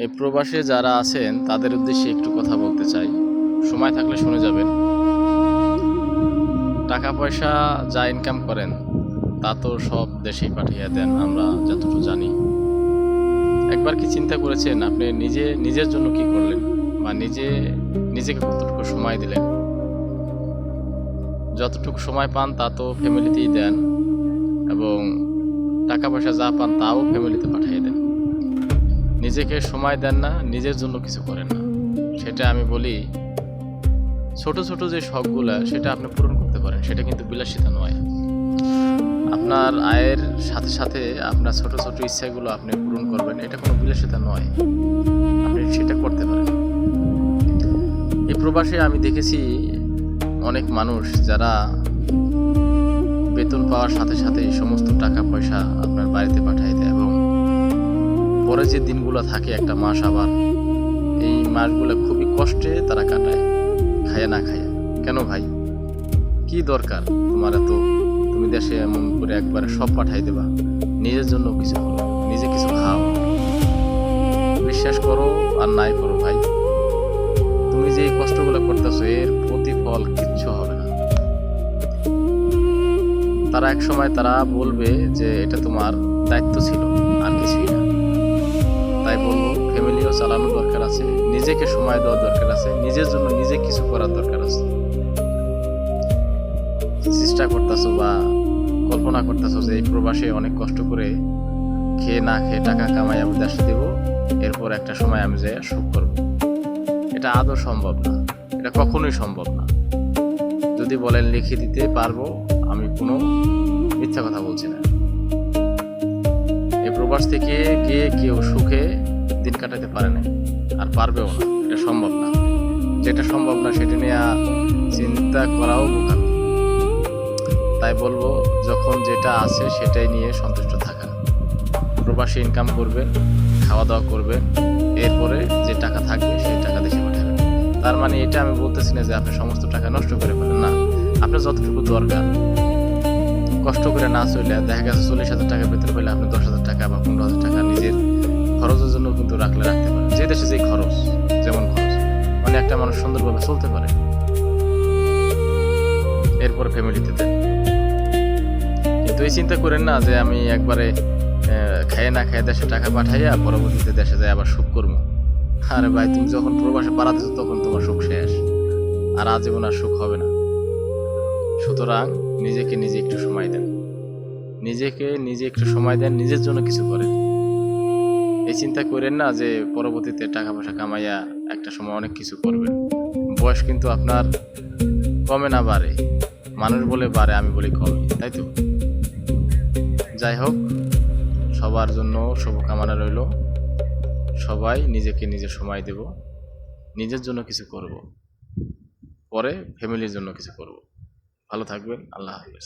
এই প্রবাসে যারা আছেন তাদের উদ্দেশ্যে একটু কথা বলতে চাই। সময় থাকলে শুনে যাবেন। টাকা পয়সা যা ইনকাম করেন তা তো সব দেশেই পাঠিয়ে দেন, আমরা যতটুকু জানি। একবার কি চিন্তা করেছেন আপনি নিজের জন্য কি করলেন, বা নিজেকে কতটুকু সময় দিলেন? যতটুকু সময় পান তা তো ফ্যামিলিতেই দেন, এবং টাকা পয়সা যা পান তাও ফ্যামিলিতে পাঠিয়ে দেন। নিজেকে সময় দেন না, নিজের জন্য কিছু করেন না। সেটা আমি বলি, ছোট ছোট যে শখগুলা সেটা আপনি পূরণ করতে পারেন, সেটা কিন্তু বিলাসিতা নয়। আপনার আয়ের সাথে সাথে আপনার ছোট ছোট ইচ্ছাগুলো আপনি পূরণ করবেন, এটা কোনো বিলাসিতা নয়, আপনি সেটা করতে পারেন। এই প্রবাসে আমি দেখেছি অনেক মানুষ যারা বেতন পাওয়ার সাথে সাথে সমস্ত টাকা পয়সা আপনার বাড়িতে পাঠিয়ে দেয়, এবং পরে যে দিনগুলো থাকে একটা মাস, আবার এই মাসগুলো খুবই কষ্টে তারা কাটায়, খায় না খায়। কেন ভাই, কি দরকার তোমার এত? তুমি দেশে এমন করে একবারে সব পাঠাই দেবা, নিজের জন্য কিছু করো, নিজে কিছু খাও। বিশ্বাস করো আর নাই করো ভাই, তুমি যে কষ্টগুলো করতেছো এর প্রতিফল কিচ্ছু হবে না। তারা এক সময় তারা বলবে যে এটা তোমার দায়িত্ব ছিল, আর কিছুই না। তাই বলবো, ফ্যামিলিও চালানো দরকার আছে, নিজেকে সময় দেওয়ার দরকার আছে, নিজের জন্য নিজে কিছু করার দরকার আছে। চেষ্টা করতেছো বা কল্পনা করতেছো যে এই প্রবাসে অনেক কষ্ট করে খেয়ে না খেয়ে টাকা কামাই আমি দেশে দেবো, এরপর একটা সময় আমি যাই সুখ করবো। এটা আদৌ সম্ভব না, এটা কখনোই সম্ভব না। যদি বলেন লিখে দিতে পারবো, আমি কোনো মিথ্যা কথা বলছি না। এই প্রবাস থেকে গিয়ে কেউ সুখে দিন কাটাতে পারে না, আর পারবেও না। এটা সম্ভব না। যেটা সম্ভব না সেটা নিয়ে চিন্তা করাও বোকামি। তাই বলবো, যখন যেটা আছে সেটাই নিয়ে সন্তুষ্ট থাকা। প্রবাসী ইনকাম করবেন, খাওয়া দাওয়া করবেন, এরপরে যে টাকা থাকবে সেই টাকা দেশে পাঠাবেন। তার মানে এটা আমি বলতেছি না যে আপনি সমস্ত টাকা নষ্ট করে ফেলেন, না। আপনার যতটুকু দরকার, কষ্ট করে না চলে দেখা গেছে 40,000 টাকা বেতন পেলে আপনি 10,000 টাকা বা 15,000 টাকা নিজের খরচের জন্য কিন্তু রাখতে পারেন। যে দেশে যে খরচ, যেমন খরচ, মানে একটা মানুষ সুন্দরভাবে চলতে পারে, এরপরে ফ্যামিলিতে দেন। কিন্তু এই চিন্তা করেন না যে আমি একবারে খাইয়ে না খাইয়ে দেশে টাকা পাঠাইয়া পরবর্তীতে দেশে যাই আবার সুখ করবো। আরে ভাই, তুমি যখন প্রবাসে পাড়া দিচ্ছ তখন তোমার সুখ শেষ, আর আজীবন আর সুখ হবে না। সুতরাং নিজেকে নিজে একটু সময় দেন, নিজের জন্য কিছু করেন। এই চিন্তা করেন না যে পরবর্তীতে টাকা পয়সা কামাইয়া একটা সময় অনেক কিছু করবেন। বয়স কিন্তু আপনার কমে না বাড়ে, মানুষ বলে বাড়ে, আমি বলি কমে, তাই তো? যাই হোক, সবার জন্য শুভকামনা রইল। সবাই নিজেকে নিজে সময় দেব, নিজের জন্য কিছু করব, পরে ফ্যামিলির জন্য কিছু করব। ভালো থাকবেন। আল্লাহ হাফেজ।